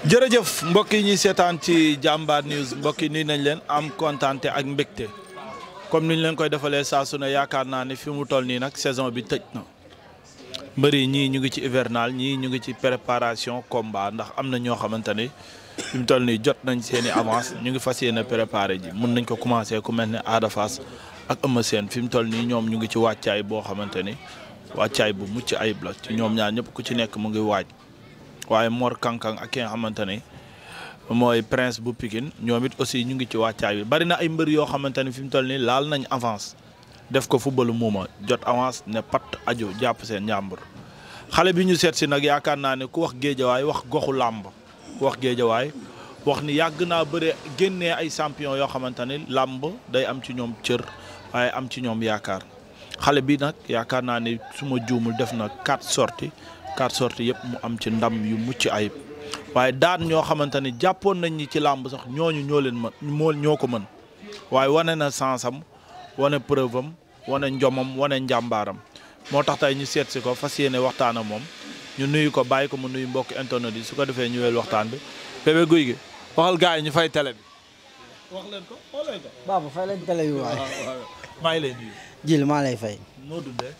jërëjëf mbokk yi ñuy seetaan ci Jambar News mbokk yi nuyu nañ leen am kontaante ak mbégte comme niñ leen koy defalee saa su ne yaakaar naa ne fi mu toll nii nag saison bi tëj na mbër yi ñii ñu ngi ci hivernal ñii ñu ngi ci préparation combat ndax am na ñoo xamante ni fi mu toll nii jot nañ seen i avance ñu ngi fas yéene préparé ji mën nañ ko commencé ku mel ne Ada Fass ak Eumeu Sène fi mu toll nii ñoom ñu ngi ci wàccaay boo xamante ni wàccaay bu mucc ayib la ci ñoom ñaar ñëpp ku ci nekk mu ngi waaj. waaye Mor Kankang ak ki nga xamante ne mooy Prince bu Pikine ñoom it aussi ñu ngi ci wàccaay bi bari na ay mbër yoo xamante ne fi mu toll nii laal nañ avance def ko footballu muuma jot avance ne pat aju jàpp seen njàmbur xale bi ñu seet si nag yaakaar naa ne ku wax géejawaay wax goxu làmb ku wax géejawaay wax ni yàgg naa bëre génnee ay champion yoo xamante ne làmb day am ci ñoom cër waaye am ci ñoom yaakaar xale bi nag yaakaar naa ne su ma juumul def na 4 sorties yëpp mu am ci ndam yu mucc ayib waaye daan ñoo xamante ni jàppoon nañ ñi ci làmb sax ñooñu ñoo leen mën ñoo ko mën waaye wane na sansam wane preuve am wane njomam wane njàmbaaram moo tax tey ñu seet si ko fas yéene waxtaan ak moom ñu nuyu ko bàyyi ko mu nuyu mbokk internet yi su ko defee ñu wel waxtaan bi Bébé Gouy Gui waxal gars yi ñu fay télé bi wax leen ko xoolee ko Baba fay leen télé bi waay maa ngi lay nuyu Jil maa lay fay noo dundee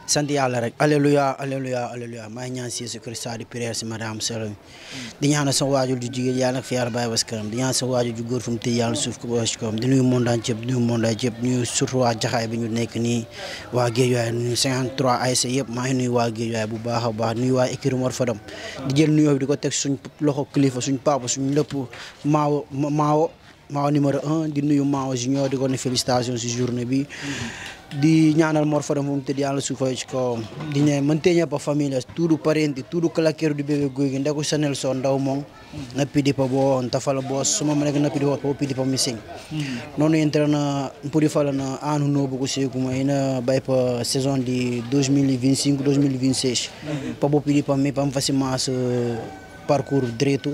sant yàlla rek alléluia alléluia alléluia maa ngi ñaan si Jésus Christ di prière si madame Saloum di ñaan sama waajur ju jigéen yàlla nag fi yàlla bàyyi bas kanam di ñaan sama waajur ju góor fu mu tëj yàlla suuf ko basi koom di nuyu mondaan cëpp di nuyu mondaan cëpp nuyu surtout waa jaxaay bi ñu nekk nii waa Guédiawaye nuyu 53 ASC yëpp maa ngi nuyu waa Guédiawaye bu baax a baax nuyu waa écurie Mor Fadam di jël nuyoo bi di ko teg suñ loxo kilifa suñ papa suñ lépp maawo numéro 1 di nuyu maawo junior di ko ne félicitation si journée bi di ñaanal Mor Fadam moom te di yàlla suufay ci kawam di ne mantenha pa famiglia tudo parenti tudo claqueiro di Bébé Gouy Gui ndeko Chanel so ndaw moom na pidi pa bo ntafala bo suma ma nekk na pidi po pidi pa missing noonu entra na mpudi fala na anu novo ko seguma ina bay pa saison di 2025 2026 pa bo pidi pa me pam fasi mas parcours direito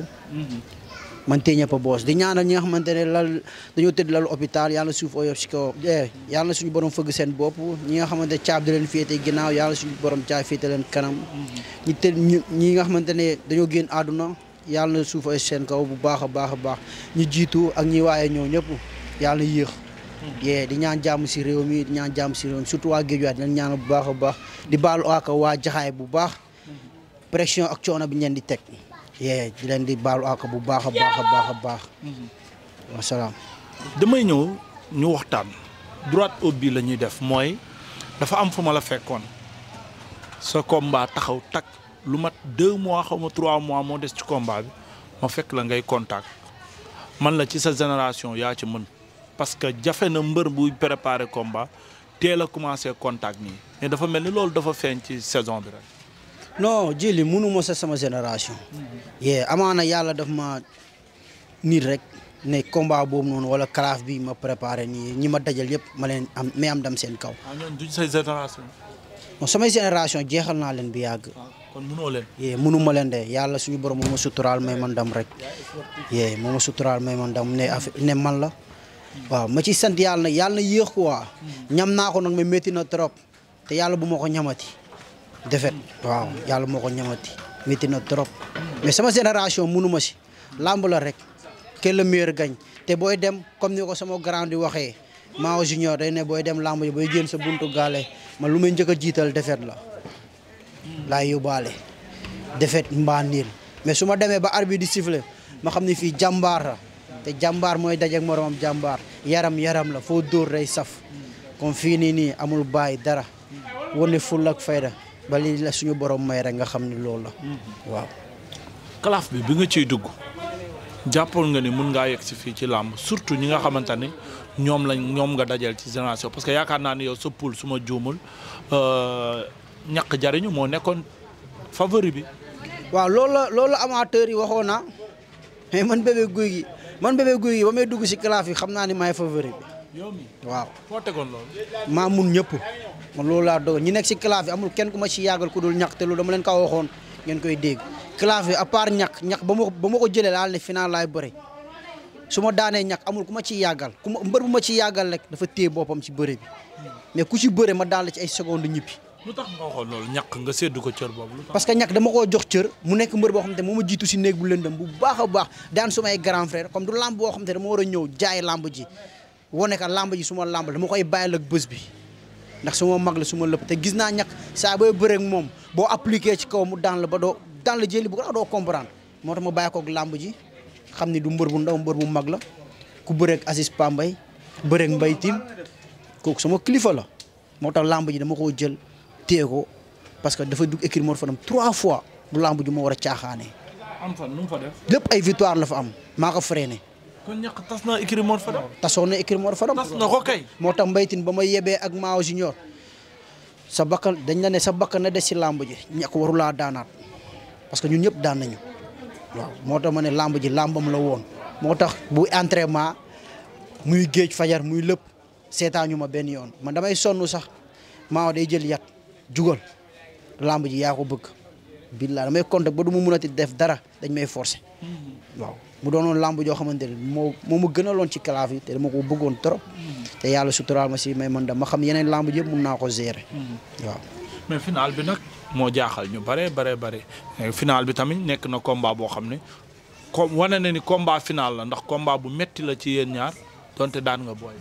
mantenha pa boss di ñaanal ñi nga xamante ne lal dañoo tëdd lalu hôpital yàlla suuf oyof si kaw yàlla suñu borom fëgg seen bopp ñi nga xamante caab di leen féete ginnaaw yàlla suñu borom caab féete leen kanam ñi nga xamante ne dañoo génn àdduna yàlla suuf oyof seen kaw bu baax a baax a baax ñu jiitu ak ñi waaye ñëw ñëpp yàlla yéex di ñaan jàmm si réew mi di ñaan jàmm si réew mi surtout waa Guédiawaye di leen ñaanal bu baax a baax di baalu ak waa jaxaay bu baax pression ak coono bi ñeen di teg di leen di baalu ak bu baax a baax a baax a baax wasalaam damay ñëw ñu waxtaan droit au but la ñuy def mooy dafa am fu ma la fekkoon sa combat taxaw tak lu mat 2 mois xaw ma 3 mois moo des ci combat bi ma fekk la ngay contact man la ci sa génération yaa ci mën parce que jafe na mbër buy préparer combat teel a commencé contact nii mais dafa mel ni loolu dafa feeñ ci saison bi rek. non jili mënuma sa sama génération amaana yàlla daf ma nit rek ne combat boobu noonu wala kalaaf bi ma préparé nii ñi ma dajal yëpp ma leen am dam seen kaw ñoom duñ say génération non samay génération jeexal naa leen bi yàgg kon mënoo leen mënuma leen de yàlla suñu borom moo ma suturaal may man dam rek moo ma suturaal may man dam ne man la waaw ma ci sant yàlla nag yàlla na yéex quoi ñam naa ko nag mais métti na trop te yàlla bu ma ko ñamati defet waaw yàlla moo ko ñamati métti na trop mais sama génération mënuma si làmb la rek que le meilleur gagne te booy dem comme ni ko sama grand di waxee Mao Junior day ne booy dem làmb yi booy génn sa buntu gaale man lu may njëkk a jiital defet la laay yóbbaale defet mbaa niil mais su ma demee ba arbitre di siffler ma xam ne fii jàmbaar la te jàmbaar mooy dajeek moromam jàmbaar yaram la foo dóor day saf comme fii nii amul bàyyi dara wane ful ak fayda ba lii la suñu borom may rek nga xam ne loolu la waaw. kalaaf bi nga ciy dugg jàppoon nga ni mun ngaa yegg si fii ci làmb surtout ñi nga xamante ni ñoom nga dajal ci génération parce que yaakaar naa ni yow sa poule su ma juumul ñàkk jariñu moo nekkoon favori bi. waaw loolu amateur yi waxoon na mais man Bébé Gouy Gui ba may dugg si kalaaf yi xam naa ni maay favori bi. yow mi waaw foo tegoon loolu. maa mun ñëpp. man loolu laa dogal ñi nekk si classe bi amul kenn ku ma ci yàggal ku dul ñàkk te loolu dama leen ko waxoon ngeen koy dégg classe bi à part ñàkk ba ma ko jëlee laal ne final laay bëre su ma daanee ñàkk amul ku ma ciy yàggal mbër bu ma ci yàggal rek dafa téye boppam ci bëre bi mais ku ci bëre ma daan la ci ay secondes ñibbi lu tax nga waxoon loolu ñàkk nga séddu ko cër boobu. parce que ñàkk dama koo jox cër mu nekk mbër boo xam te moo ma jiitu si néeg bu lëndëm bu baax a baax daan sumay grand frère comme du lamb boo xam te dama war a ñëw jaay lamb ji wane ka lamb ji suma lamb la dama koy bàyyil ak bés bi ndax suma mag la suma lépp te gis naa ñàkk saa booy bëreeg moom boo appliqué ci kaw mu daan la ba doo daan la jëli bu ko doo comprendre moo tax ma bàyyi ko ak lamb ji xam ni du mbër bu ndaw mbër bu mag la ku bëreeg Aziz Pambay bëreeg Mbaye Tine kooku sama kilifa la moo tax lamb ji dama koo jël téye ko parce que dafa dugg écurie Mor Fadam 3 fois du lamb ju ma war a caaxaanee. am fan nu mu fa def. lépp ay victoire la fa am maa ko freiné. kon ñàkk tas na écurie Mor Fadam. tasoon na écurie Mor Fadam. tas na ko kay. moo tax Mbaye Tine ba ma yebee ak Mao Junior sa bakkan dañ la ne sa bakkan na des si lamb ji ñàkk warulaa daanaat parce que ñun ñëpp daan nañu waaw moo tax ma ne lamb ji lambam la woon. moo tax bu entraînement muy géej fajar muy lépp seetaañu ma benn yoon man damay sonn sax Mao day jël yat jugal lamb ji yaa ko bëgg billaay damay contact ba du ma mënati def dara dañ may forcer waaw mu doonoon lamb joo xamante ne moo ma gënaloon ci kalaaf yi te dama ko bëggoon trop te yàlla suturaal ma si may man da ma xam yeneen lamb ji yëpp mun naa ko gérer waaw. mais final bi nag moo jaaxal ñu bare final bi tamit nekk na combat boo xam ne comme wane na ni combat final la ndax combat bu metti la ci yéen ñaar donte daan nga booy.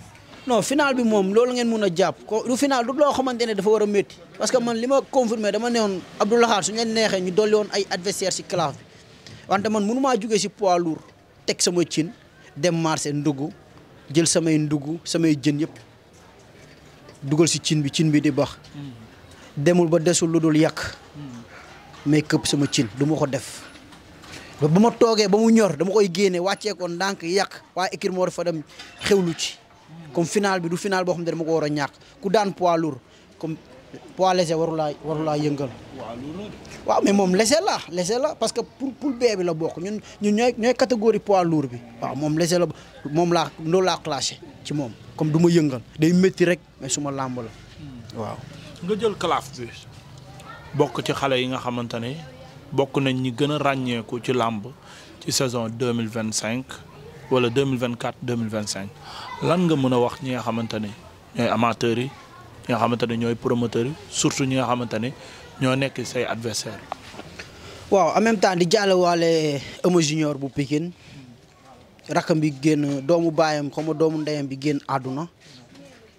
non final bi moom loolu ngeen mun a jàpp ko du final du loo xamante ne dafa war a métti parce que man li ma confirmé dama ne woon Abdoulaye su ñu leen neexee ñu dolli woon ay adversaire si classe bi wante man mënu maa jugee si poids lourd teg sama cin dem marché ndugg jël samay ndugg samay jën yëpp dugal si cin bi di bax demul ba desul lu dul yàq mais këpp sama cin du ma ko def ba ma toogee ba mu ñor dama koy génne wàccee ko ndànk yàq waa écurie Mor Fadam xewlu ci. comme final bi du final boo xam ne dama ko war a ñàkk ku daan poids lourd comme poids léger warulaa yëngal. waaw mais moom léger la parce que pour bee bi la bokk ñun ñooy catégorie poids lourd bi waaw moom léger la moom loolu laa classé ci moom comme du ma yëngal day métti rek mais suma làmb la waaw. nga jël kalaaf bi bokk ci xale yi nga xamante ne bokk nañ ñi gën a ràññeeku ci làmb ci saison 2025 wala 2024 2025 lan nga mën a wax ñi nga xamante ne ñooy amateurs yi ñi nga xamante ne ñooy promoteurs yi surtout ñi nga xamante ne ñoo nekk say adversaire waaw en même temps di jàll waale Eumeu Junior bu Pikine rakam bi génn doomu baayam xaw ma doomu ndeyam bi génn àdduna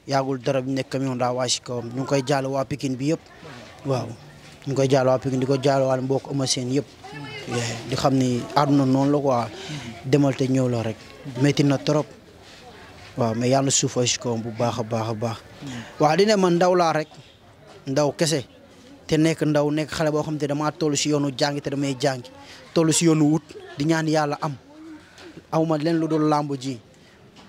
yaagul dara bi nekk camion daa waa si kawam ñu ngi koy jàll waa Pikine bi yëpp waaw ñu ngi koy jàll waa Pikine di ko jàll waale mbokk Eumeu Sène yëpp di xam ni àdduna noonu la quoi demal te ñëw la rek métti na trop waaw mais yàlla suufa si kawam bu baax a baax a baax waaw di ne man ndaw laa rek ndaw kese te nekk ndaw nekk xale boo xam te damaa toll si yoonu jàngi te damay jàngi toll si yoonu wut di ñaan yàlla awma leen lu dul làmb ji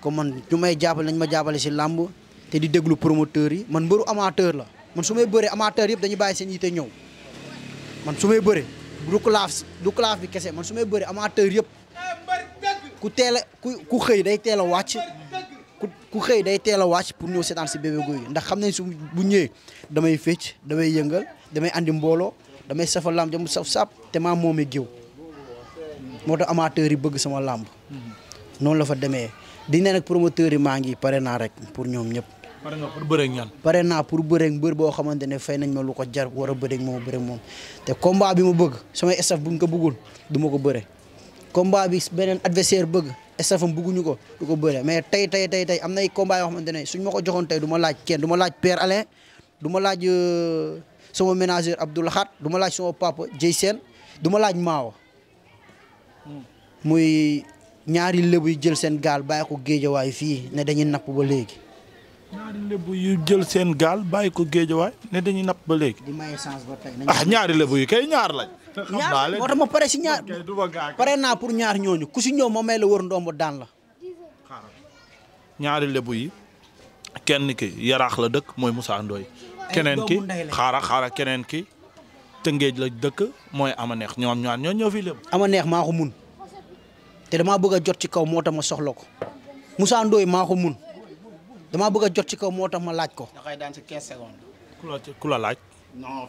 comme man ñu may jàppale nañ ma jàppale si làmb te di déglu promoteur yi man mbëru amateur la man su may bëree amateur yëpp dañuy bàyyi seen yite ñëw man su may bëree du classe bi kese man su may bëree amateur yëpp ku xëy day teel a wàcc ku xëy day teel a wàcc pour ñëw seetaan si Bébé Gouy Gui ndax xam nañ su bu ñëwee damay fecc damay yëngal damay andi mbooloo damay safal làmb jam saf sap te maa moomee géew moo tax amateurs yi bëgg sama làmb noonu la fa demee di ne nag promoteurs yi maa ngi pare naa rek pour ñoom ñëpp. pare nga pour bëreeg ñan. pare naa pour bëreeg mbër boo xamante ne fay nañ ma lu ko jar war a bëreeg moom bëreeg moom te combat bi ma bëgg samay staff buñ ko bëggul du ma ko bëre combat bi beneen adversaire bëgg staffam bëgguñu ko du ko bëre mais tey am nay combat yoo xamante ne suñ ma ko joxoon tey du ma laaj kenn du ma laaj Père Alain du ma laaj sama ménageur Abdoulaye Khat du ma laaj sama papa Dieye Sène du ma laaj Maawa muy ñaari lébu yu jël seen gaal bàyyi ko géejawaay fii ne dañuy napp ba léegi. ñaari lébu yu jël seen gaal bàyyi ko géejawaay ne dañuy napp ba léegi. di maye chance ba tey. ñaari lébu yi kay ñaar lañ. ñaar moo tax ma pare si ñaar pare naa pour ñaar ñooñu ku si ñëw ma may la wër ndombo daan la. ñaari lébu yi kenn ki yaraax la dëkk mooy Moussa Ndoye keneen ki xaara keneen ki Tëngéej la dëkk mooy Amaneex ñoom ñaar ñoo fi lébu. Amaneex maa ko mun te damaa bëgg a jot ci kaw moo tax ma soxla ko Moussa Ndoye maa ko mun damaa bëgg a jot ci kaw moo tax ma laaj ko. da koy daan ci 15 secondes. ku la laaj.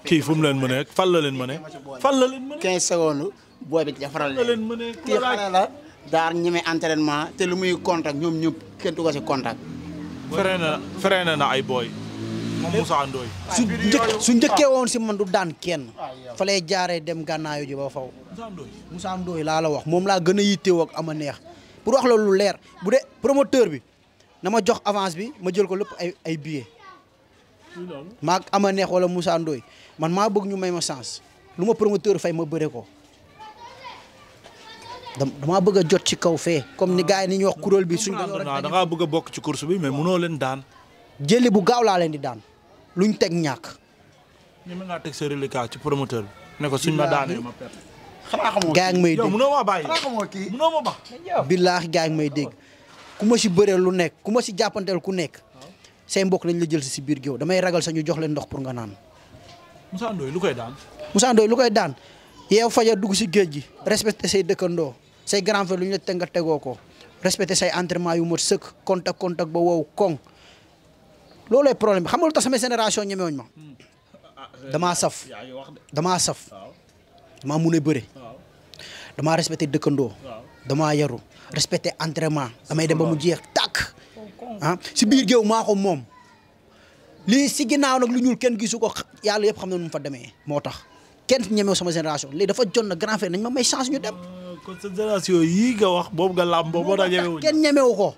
kii fu mu leen mënee fan la leen mënee. 15 secondes booy bi defaral leen mënee kii xale la daar ñeme entraînement te lu muy contact ñoom ñëpp kenn du ko si contact. freiné na ay booy. Moussa Ndoye. su njëkkee woon si man du daan kenn fa lay jaaree dem gànnaayu ji ba faw. Moussa Ndoye laa la wax moom laa gën a yittewoo ak ama neex pour wax la lu leer bu dee promoteur bi na ma jox avance bi ma jël ko lépp ay billets. maa ama neex wala Moussa Ndoye man maa bëgg ñu may ma chance lu ma promoteur fay ma bëre ko. damaa bëgg a jot ci kaw fee comme ni gars yi ni ñuy wax kuréel bi suñ da ngaa bëgg a bokk ci course bi mais mënoo leen daan. jëli bu gaaw laa leen di daan luñ teg ñàkk. ni ma ngaa teg sa reliquat ci promoteur bi. ne ko suñ ma daanee ma perte. xanaa xamoo gaa ngi may dégg yow mënoo ma bàyyi. xanaa xamoo kii mënoo ma bax. billaahi gaa ngi may dégg ku ma si bëreel lu nekk ku ma si jàppanteel ku nekk say mbokk lañ la jël si biir géew damay ragal sax ñu jox leen ndox pour nga naan. Moussa Ndoye lu koy daan. Moussa Ndoye lu koy daan yeew fajar dugg si géej gi respecté say dëkkandoo say grand frère lu ñu la teg nga tegoo ko respecté say entraînement yu mat sëkk contact ba wow koŋ loolooy problème bi xam nga lu tax sama génération ñemewuñ ma damaa saf damaa mun a bëre damaa respecté dëkkandoo damaa yaru respecté entraînement damay dem ba mu jeex tàkk si biir géew maa ko moom lii si ginnaaw nag lu ñuul kenn gisu ko yàlla yëpp xam na nu mu fa demee moo tax kenn ñemew sama génération léegi dafa jot na grand frère nañ ma may chance ñu dem. kon sa génération yii nga wax boobu nga làmb boobu moo tax ñemewuñu kenn ñemewu ko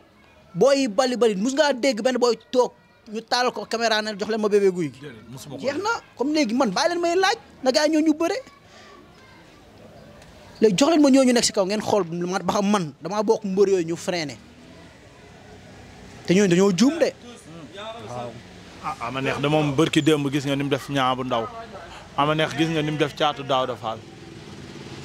booy bali mus ngaa dégg benn booy toog ñu taal ko caméra ne jox leen ma bébé guy gi jeex na comme léegi man bàyyi leen may laaj na gaa ñoo ñu bëre léegi jox leen ma ñooñu nekk si kaw ngeen xool ba xam man damaa bokk mbër yooyu ñu freiné te ñooñu dañoo juum de waaw. ama neex de moom bërki démb gis nga ni mu def ñaa bu ndaw ama neex gis nga ni mu def caatu daaw da faal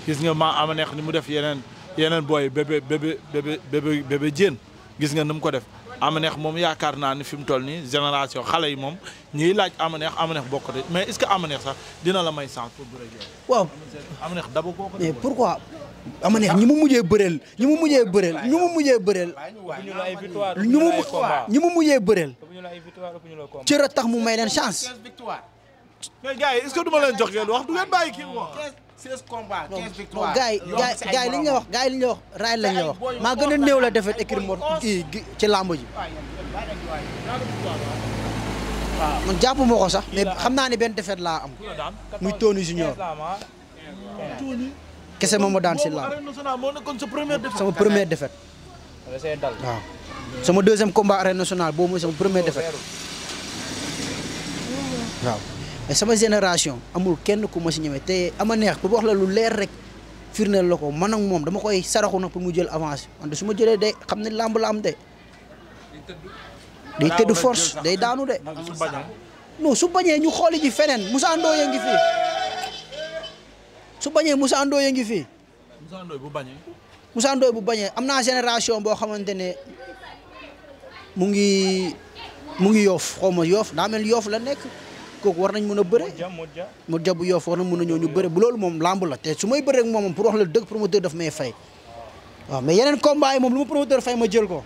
gis nga ama neex ni mu def yeneen booy bébé jéen gis nga ni mu ko def ama neex moom yaakaar naa ni fi mu toll nii génération xale yi moom ñiy laaj ama neex bokk de mais est-ce que ama neex sax dina la may chance pour bëre ak yow. waaw ama neex daba koo ko mais pourquoi ama neex ñi mu mujjee bëreel ñi mu mujjee bëreel cër a tax mu may leen chance. mais gars yi est-ce que du ma leen jox ngeen wax du ngeen bàyyi kii wax. 16 combats 15 victoires. gars yi li ñu la wax gars yi li ñu la wax raay lañ la wax maa gën a néew la defet écrit mor kii ci làmb ji. man jàpp ma ko sax mais xam naa ne benn defet laa am muy Tony Junior kese moom ma daan si làmb sama première défaite waaw sama deuxième combat arène nationale boobu mooy sama première défaite waaw mais sama génération amul kenn ku ma si ñeme te ama neex pour wax la lu leer rek firndeel la ko man ak moom dama koy saraxu nag pour mu jël avance wante su ma jëlee day xam ne làmb la am de day tëdd force day daanu de non su bañee ñu xooli ji feneen Moussa Ndoye ngi fii su bañee Moussa Ndoye ngi fii Moussa Ndoye bu bañee am naa génération boo xamante ne mu ngi yoof xaw ma yoof daa mel yoof la nekk kooku war nañ mën a bëre mu jabu yoof war na mën a ñëw ñu bëre bu loolu moom lamb la te su may bëre ak moom pour wax la dëgg promoteur daf may fay waaw mais yeneen combat yi moom lu ma promoteur fay ma jël ko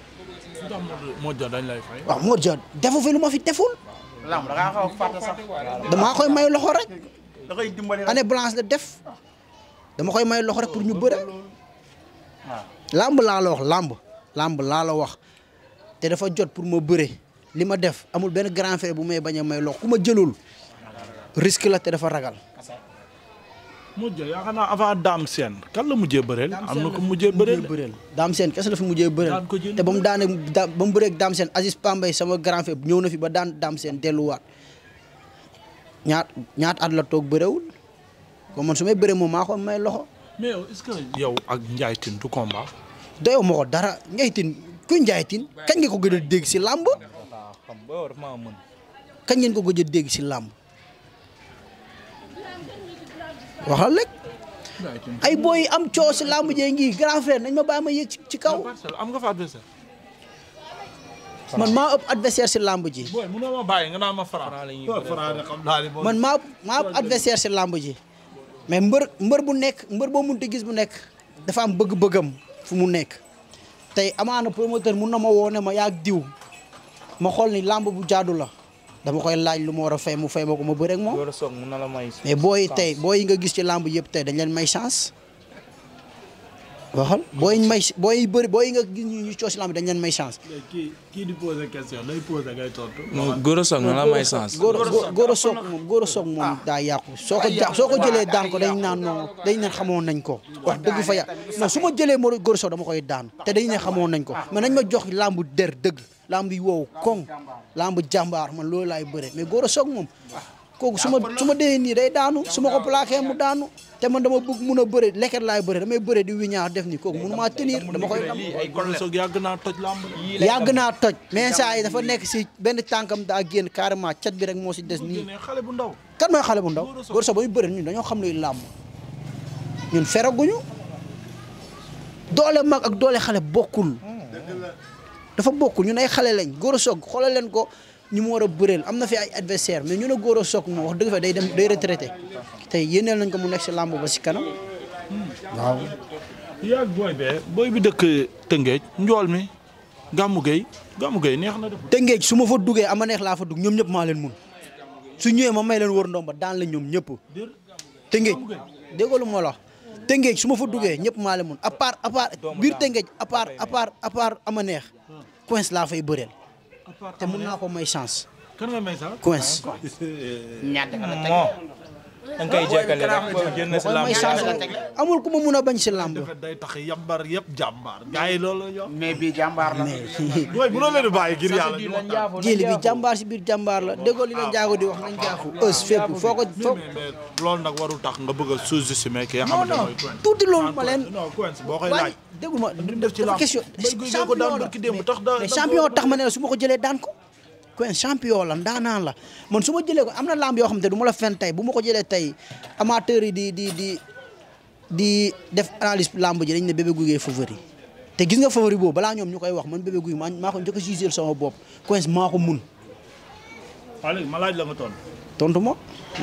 Modja dañ lay fay waaw Modja defu fi lu ma fi deful lamb da ngaa xaw a fàtte sax damaa koy may loxo rek da koy dimbali rek année blanche la def dama koy may loxo rek pour ñu bëre lamb laa la wax lamb laa la wax te dafa jot pour ma bëre li ma def amul benn grand frère bu may bañ a may loxo ku ma jëlul risque la te dafa ragal. Modja yaakaar naa avant Dame Sène kan la mujjee bëreel. am na ko mujjee bëreel Dame Sène kese la fi mujjee bëreel te ba mu daanee ba mu bëreeg Dame Sène Aziz Pambay sama grand frère ñëw na fi ba daan Dame Sène delluwaat ñaat at la toog bëreewul kon man su may bëree moom maa ko may loxo. mais yow est-ce que yow ak Ndiaye Tine du combat. doyoo ma ko dara Ndiaye Tine kuy Ndiaye Tine kañ nga ko gën a dégg si làmb. kañ ngeen ko gëj a dégg si làmb waxal rek ay booy am coow si làmb jee ngi grand frère nañ ma bàyyi ma yéeg ci kaw. am nga fa adversaire. man maa ëpp adversaire si làmb ji. booy mënoo ma bàyyi nga naan ma Franc. man maa ëpp adversaire si làmb ji mais mbër bu nekk mbër boo mënut a gis bu nekk dafa am bëgg-bëggam fu mu nekk tey amaana promoteur mun na ma woo ne ma yaa diw ma xool ni làmb bu jaadu la. dama koy laaj lu ma war a fay mu fay ma ko ma bëre ak moom mais booy tey booy yi nga gis ci làmb yëpp tey dañ leen may chance waxal booy bëri booy nga gis ñu coow si lamb dañ leen may chance. kii di poser question day poser ngay tontu. Gora Sock na la may chance. Gora Sock moom daa yàqu soo ko jëlee daan ko dañ naan non dañ ne xamoon nañ ko wax dëgg fa non su ma jëlee Gora Sock dama koy daan te dañ ne xamoon nañ ko mais nañ ma jox lamb der dëgg lamb yi wow koŋ lamb jàmbaar man loolu laay bëre mais Gora Sock moom kooku su ma dee nii day daanu su ma ko plaqué mu daanu te man dama bëgg mun a bëre leket laay bëre damay bëre di wiñaar def ni kooku mënu maa tenir dama koy Gora Sock yàgg naa toj lamb. yàgg naa toj mais saa yi dafa nekk si benn tànkam daa génn carrément cat bi rek moo si des nii. xale bu ndaw. kan mooy xale bu ndaw Gora Sock ba muy bëre ñun dañoo xam luy làmb ñun feraguñu doole mag ak doole xale bokkul dafa bokkul ñun ay xale lañ Gora Sock xoolal leen ko ñu mu war a bëreel am na fi ay adversaire mais ñu ne Gora Sock moom wax dëgg fa day retraité tey yéeneel nañ ko mu nekk si làmb ba si kanam waaw. yaa booy bi dëkk Tëngéej njool mi Gamou Gueye neex na def. Tëngéej su ma fa duggee ama neex laa fa dugg ñoom ñëpp maa leen mun su ñëwee ma may leen wër ndomba daan la ñoom ñëpp Tëngéej déggoo lu ma la wax Tëngéej su ma fa duggee ñëpp maa leen mun à part biir Tëngéej à part ama neex coince laa fay bëreel te mun naa ko may chance. kan nga may chance coince. da nga koy jékkale rek foofu génn si lamb amul ku ma mun a bañ si lamb. day tax yambar yëpp jàmbaar. gars yi loolu la ñu wax. mais bii jàmbaar la. booy bu leen di bàyyi ngir yàlla ñu waxtaan. jéeli bi jàmbaar si biir jàmbaar la déggoo li la njaago di wax nañ jaafu ës fépp foo ko loolu nag warul tax nga bëgg a sous-estimer ki nga xamante ne mooy Quench. tuuti loolu ma leen. non Quench boo koy laaj. déggu ma def ci lamb question champion champion tax ma ne la su ma ko jëlee daan ko. Quench champion la ndaanaan la man su ma jëlee ko am na lamb yoo xam te du ma la fen tey bu ma ko jëlee tey amateur yi di def analyse lamb ji dañ ne Bébé Gouy Gui favori te gis nga favori boobu balaa ñoom ñu koy wax man Bébé Gouy maa ko njëkk a jugé sama bopp Quench maa ko mun. waaw léegi ma laaj la nga tontu. tontu ma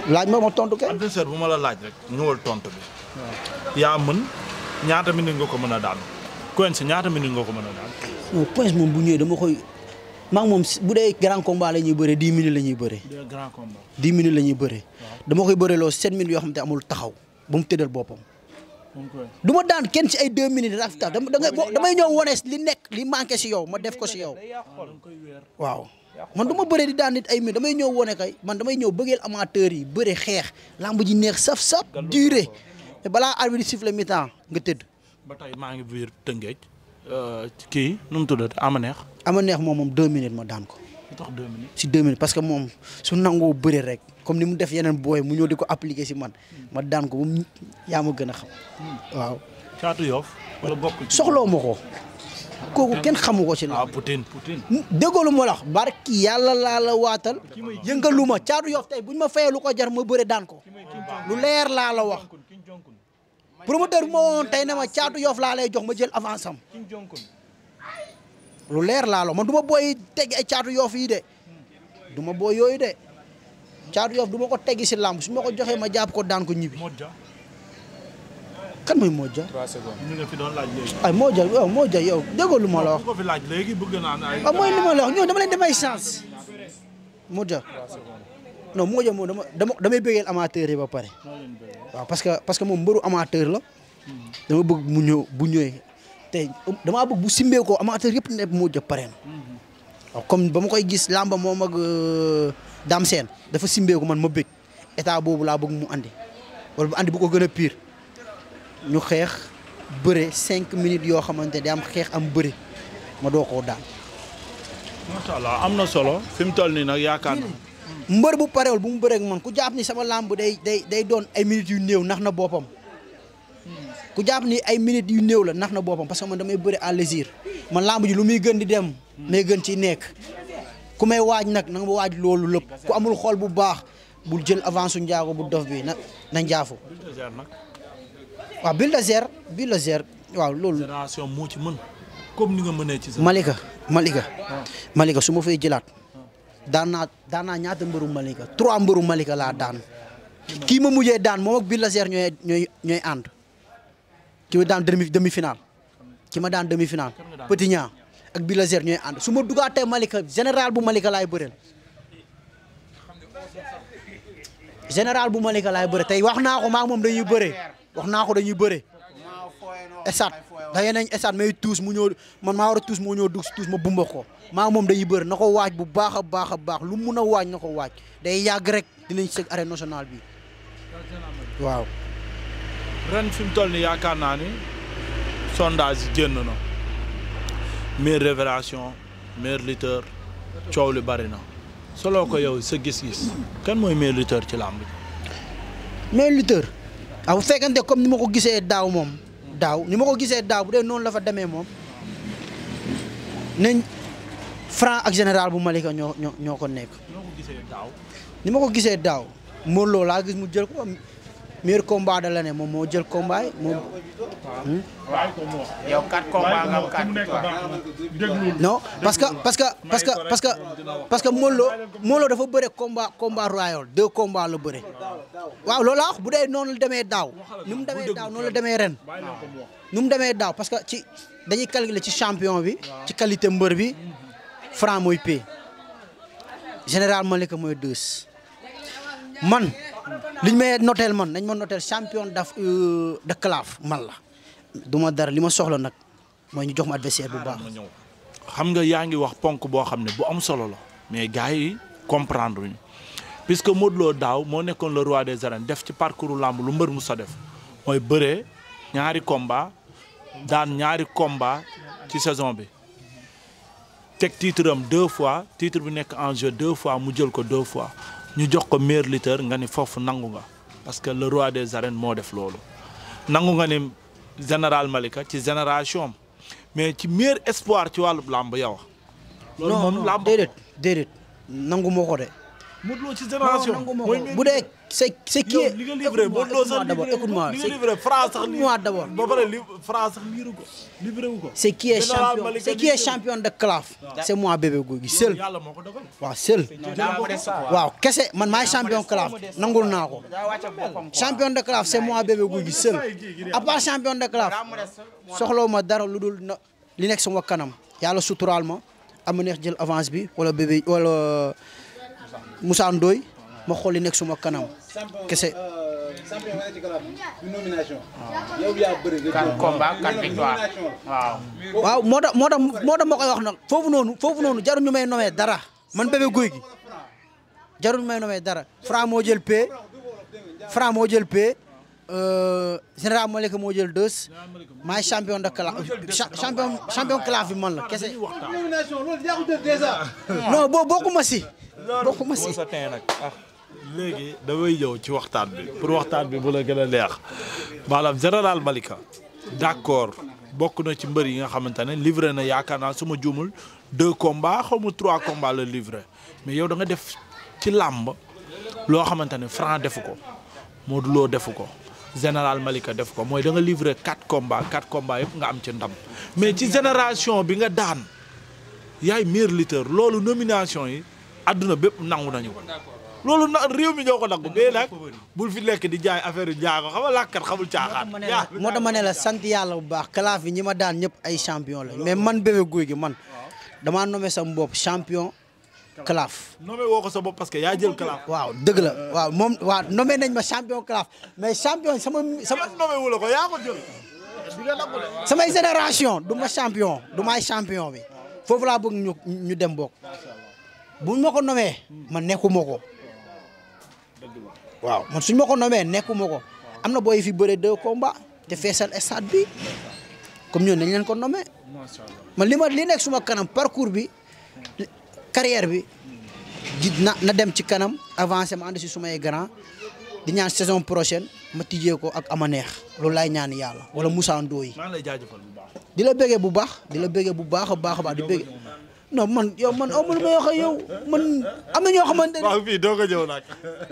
laaj ma tontu kay. adversaire bu ma la laaj rek ñëwal tontu bi. yaa mën ñaata minute nga ko mën a daan Quench ñaata minute nga ko mën a daan. non Quench moom bu ñëwee dama koy. maa ngi moom bu dee grand combat la ñuy bëree 10 minutes la ñuy bëree. grand combat 10 minutes la ñuy bëree. dama koy bëree loo 7 minutes yoo xam te amul taxaw ba mu tëddal boppam. du ma daan kenn ci ay 2 minutes rek tax damay ñëw wone li nekk li manqué si yow ma def ko si yow. waaw man du ma bëree di daan nit ay minutes damay ñëw wone kay man damay ñëw bëggeel amateur yi bëre xeex lamb ji neex saf durée te balaa arbitre di siffler mi-temps nga tëdd. ba tey maa ngi biir Tëngéej. kii nu mu tuddati ama neex moom 2 minutes ma daan ko. lu tax 2 minutes. si 2 minutes parce que moom su nangoo bëre rek comme ni mu def yeneen booy mu ñëw di ko appliquer si man ma daan ko ba mu yaa ma gën a xam. waaw. Caatu Yoff wala bokk ci. soxloo ma ko. kooku kenn xamu ko ci la. Poutine. déggoo lu ma la wax barki yàlla laa la waatal yëngalu ma Caatu Yoff tey buñ ma fayee lu ko jar ma bëre daan ko lu leer laa la wax. promoteur bi ma woon tey ne ma Caatu Yoff laa lay jox ma jël avance am lu leer laa la man du ma booy teggi ay Caatu Yoff yi de du ma booy yooyu de Caatu Yoff du ma ko teggi si làmb su ma ko joxee ma jàpp ko daan ko ñibbi. kan mooy Modja. 3 secondes. ñu nga fi doon laaj léegi. ay Modja yow déggoo lu ma la wax. ko fi laaj léegi bëgg naa ne ay. waaw mooy li ma la wax ñoo dama leen demay chance Modja. non Modja moom damay bëggeel amateur yi ba pare. waaw parce que moom mbëru amateur la. dama bëgg mu ñëw bu ñëwee te damaa bëgg bu simbee ko amateur yëpp ne Modja pare na. waaw comme ba ma koy gis lamba moom ak Dame Sène dafa simbee ko man ma bëgg état boobu laa bëgg mu andi wala bu andi bu ko gën a pire ñu xeex bëre 5 minutes yoo xamante ne am xeex am bëre ma doo koo daan. macha allah am na solo fi mu toll nii nag yaakaar na. mbër bu parewul bu mu bëreeg man ku jàpp ni sama làmb day doon ay minutes yu néew nax na boppam. ku jàpp ni ay minutes yu néew la nax na boppam parce que man damay bëri à lésir man lamb ji lu muy gën di dem may gën ci nekk ku may waaj nag na nga waaj loolu lépp ku amul xool bu baax bul jël avance su njaago bu dof bi na njaafu waaw Bulldozer waaw loolu génération moo ci mën comme ni nga mënee ci sa Malika su ma fay jëlaat daan naa ñaata mbëru Malika 3 mbëru Malika laa daan kii ma mujjee daan moom ak Bulldozer ñooy ànd ki ma daan demi-finale Petit Niang ak Bulldozer ñooy ànd su ma dugaatee Malika général bu Malika laay bëreel tey wax naa ko maa moom dañuy bëre wax naa ko dañuy bëre esat daje nañ esat may tuus mu ñëw man maa war a tuus moo ñëw dugg si tuus ma bumba ko maa moom day bëri na ko waaj bu baax a baax a baax lu mun a waaj na ko waaj day yàgg rek dinañ sëg arène nationale bi waaw. ren fi mu toll nii yaakaar naa ni sondage yi génn na meilleure révélation meilleur lutteur coow li bari na solo ko yow sa gis-gis kan mooy meilleur lutteur ci làmb ji. meilleur lutteur bu fekkante comme ni ma ko gisee daaw moom ni ma ko gisee daaw bu dee noonu la fa demee moom nañ Franc ak général bu Malika ñoo ko nekk. ni ma ko gisee daaw Modou Lo laa gis mu jël ko meilleur combat de l'année moom moo jël combat yi moom. yow 4 combats nga am 4 victoires. non parce que Modou Lo dafa bëre combat royal 2 combats la bëre. waaw loolu la wax bu dee noonu la demee daaw ni mu demee daaw noonu la demee ren. ni mu demee daaw parce que ci dañuy calculer ci champion bi. ci qualité mbër bi. Franc mooy P. général Malika mooy 2. man liñ may noteel man nañ ma noteel champion de claf man la. du ma dara li ma soxla nag mooy ñu jox ma adversaire bu baax. xam nga yaa ngi wax ponk boo xam ne bu am solo la mais gars yi comprendre ñu puisque Modou Lo daaw moo nekkoon le roi des arènes def ci parcours lamb lu mbër mu sa def mooy bëree ñaari combat daan ñaari combat ci saison bi teg titre am 2 fois titre bi nekk en jeu 2 fois mu jël ko 2 fois ñu jox ko meilleur lutteur nga ni foofu nangu nga parce que le roi des arènes moo def loolu nangu nga ni général Malika ci génération mais ci meilleur espoir ci wàllu làmb yow. loolu moom làmb déedéet nangu moo ko de. Modou Lo ci génération bu dee c'est qui est li nga livré Modou Lo sax d'abord écoute-moi li nga livré France sax écoute-moi d'abord ba pare France sax liiru ko livré wu ko. c'est qui est champion de claf c'est moi Bébé Gouy Gui seul. yàlla moo ko dogal. waaw seul. waaw kese man maay champion claf nangul naa ko. champion de claf c'est moi Bébé Gouy Gui seul à part champion de claf soxlawu ma dara lu dul li nekk sama kanam yàlla suturaal ma am neex jël avance bi wala bébé wala Moussa Ndoye ma xool li nekk suma kanam kese. champion ci club bi nomination. yow yaa bëri 4 combats 4 victoires waaw moo tax ma koy wax nag foofu noonu jarul ñu may nomee dara man Bébé Gouy Gui jarul ñu may nomee dara Franc moo jël P. général Malika moo jël 2 maay champion de claf champion claf bi man la kese. nomination loolu yaa ko jël déjà. non bokkuma si. léegi damay ñëw ci waxtaan bi pour waxtaan bi bu la gën a leex maanaam général Malika d'accord bokk na ci mbër yi nga xamante ne livré na yaakaar naa su ma juumul 2 combats xaw ma 3 combats la livré mais yow da nga def ci làmb loo xamante ne Franc defu ko Modou Lo defu ko général Malika def ko mooy da nga livré 4 combats yëpp nga am ci ndam mais ci génération bi nga daan yaay meilleur lutteur loolu nomination yi àdduna bépp nangu nañu ko loolu nag réew mi ñoo ko nangu mais nag bul fi lekk di jaay affaire yu njaago xam nga làkkat xamul caaxaan. moo tax ma ne la sant yàlla bu baax claf yi ñi ma daan ñëpp ay champion la mais man Bébé Gouy Gui man damaa nommé sama bopp champion claf. nommé woo ko sa bopp parce que yaa jël claf. waaw dëgg la waaw moom waaw nommé nañ ma champion claf mais champion sama nommé wu la ko yaa ko jël. samay génération du ma champion du maay champion bi foofu laa bëgg ñu dem bokk buñ ma ko nommé man nekkuma ko. waaw man suñ ma ko nommé nekkuma ko am na booy fi bëre 2 combats te feesal stade bi comme ñoom nañ leen ko nommé man li nekk suma kanam parcours bi carrière bi na dem ci kanam avancé ma ànd si sumay grand di ñaan saison prochaine ma tijjee ko ak ama neex loolu laay ñaan yàlla wala Moussa Ndoye maa ngi lay jaajëfal bu baax. di la bëggee bu baax a baax di bëggee non man yow man amul may wax ak yow man am na ñoo xamante ne. waaw fii doo ko ñëw nag.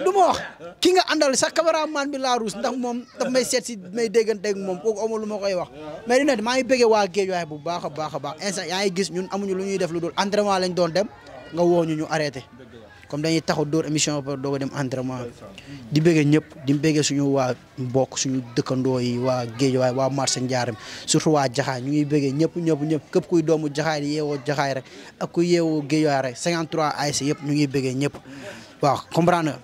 du ma wax ki nga àndal sa cameraman bi laa ruus ndax moom daf may seet si may dégganteeg moom kooku amul lu ma koy wax mais di ne maa ngi bëggee waa Guédiawaye bu baax a baax instant yaa ngi gis ñun amuñu lu ñuy def lu dul entraînement lañ doon dem nga woo ñu arrêté comme dañuy taxaw dóor émission ba doog a dem entraînement di bëggee ñëpp di bëggee suñu waa mbokk suñu dëkkandoo yi waa Guédiawaye waa marché Ndiarème surtout waa Jaxaay ñu ngi bëggee ñëpp képp kuy doomu Jaxaay di yeewoo Jaxaay rek ak kuy yeewoo Guédiawaye rek 53 ASC yëpp ñu ngi bëggee ñëpp waaw comprendre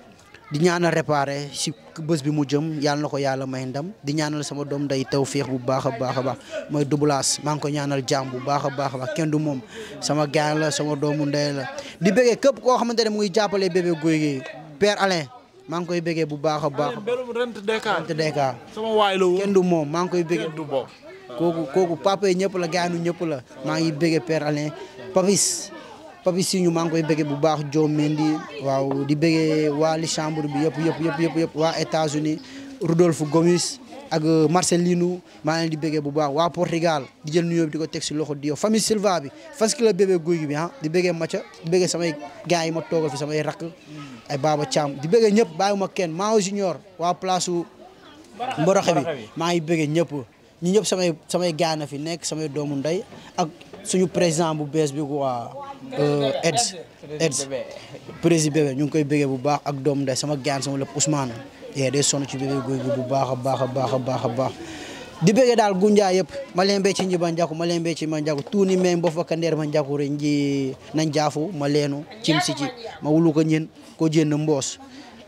di ñaanal réparé si bés bi mu jëm yàlla na ko yàlla may ndam di ñaanal sama doom day tawféex bu baax a baax a baax mooy Doublaas maa ngi ko ñaanal jàmm bu baax a baax a baax kenn du moom sama gaay la sama doomu ndey la di bëggee képp koo xamante ne mu ngi jàppale bébé Gouye Gui Père Alain maa ngi koy bëggee bu baax a baax rent Dakar sama waay la woon kenn du moom maa ngi koy bëggee du bokk kooku papa yi ñëpp la gaanu ñëpp la maa ngi bëggee Père Alain Papis Siñu maa ngi koy bëggee bu baax Joe Mendy waaw di bëggee waa li chambre bi yëpp waa États-Unis Rudolphe Gomis ak Marcelino maa leen di bëggee bu baax waa Portugal di jël nuyoo bi di ko teg si loxo di yow famille Silva bi fas la bébé Gouye Gui bi di bëggee Macha di bëggee samay gars yi ma toogal fi samay rakk ay Baba Thiam di bëggee ñëpp bàyyiwuma kenn Mao Junior waa place Mboroxe bi maa ngi bëggee ñëpp ñi ñëpp samay gars na fi nekk samay doomu ndey ak suñu président bu bees bi quoi Eds président bébé ñu ngi koy bëggee bu baax ak doomu ndey sama gaan sama lépp Ousmane day sonn ci bébé Gouye Gui bu baax a baax a baax a baax a baax di bëggee daal gunjaa yëpp ma leen bee ci njiba njaku ma leen bee ci ma njaku tuuni me mbofa ka ndeer ma njaku re nji nañ jaafu ma leenu cim si ci ma wulu ko ñen ko jenn mboos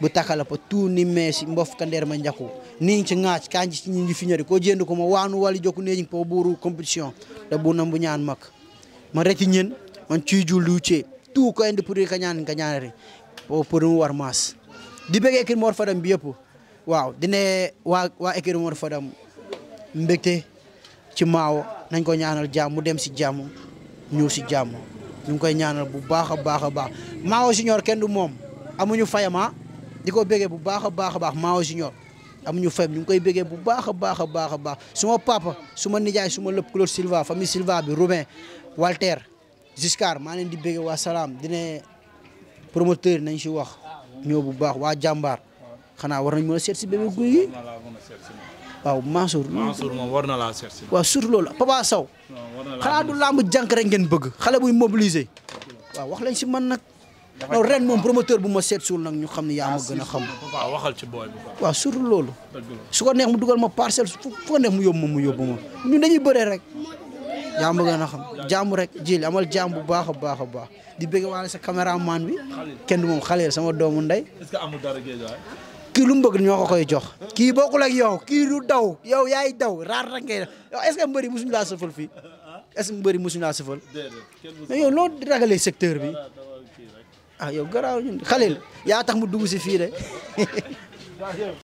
bu takala pa tuuni me si mbof ka ndeer ma njaku ni ci ngaac kanji ci ñi fiñari ko jend ko ma waanu wali jokku neji po buru compétition da bu nam bu ñaan mak ma reti ñen man ciy jullu ci tout ko indi pour ka ñaanari pour mu war maas di bëggee kii Mor Fadam bi yëpp waaw dine waa écurie Mor Fadam mbégte ci maawo nañ ko ñaanal jàmm mu dem si jàmm ñëw si jàmm ñu ngi koy ñaanal bu baax a baax a baax maawo junior kenn du moom amuñu fayama di ko bëggee bu baax a baax a baax maawo junior amuñu fayam ñu ngi koy bëggee bu baax a baax a baax a baax suma papa suma nijaay suma lépp Claude Silva famille Silva bi Robin Walter Giscard maa leen di bëggee waa salaam dine promoteur nañ si wax ñëw bu baax waa jàmbaar xanaa war nañ mën a seet si bébé Gouye Gui waaw Mansour moom war na laa seet si waaw surtout loolu Papa Sow xanaa du lamb jànk rek ngeen bëgg xale buy mobiliser waaw wax lañ si man nag non ren moom promoteur bu ma seet suul nag ñu xam ne yaa ma gën a xam waaw waxal ci booy bi waaw surtout loolu su ko neex mu dugal ma parcelle fu ko neex mu yóbbu ma ñun dañuy bëree rek yaa ma gën a xam jàmm rek jili amal jàmm bu baax a baax a baax di bëgg waale sa caméraman bi kenn du moom Xalil sama doomu ndey est-ce que amul dara géej waay kii lu mu bëgg ñoo ko koy jox kii bokkul ak yow kii du daw yow yaay daw raar rek ngay def yow est-ce que mbëri musuñu laa sëfal fii est-ce que mbëri musuñu laa sëfal mais yow loo ragalee secteur bi ah yow garaaw ñun Xalil yaa tax mu dugg si fii de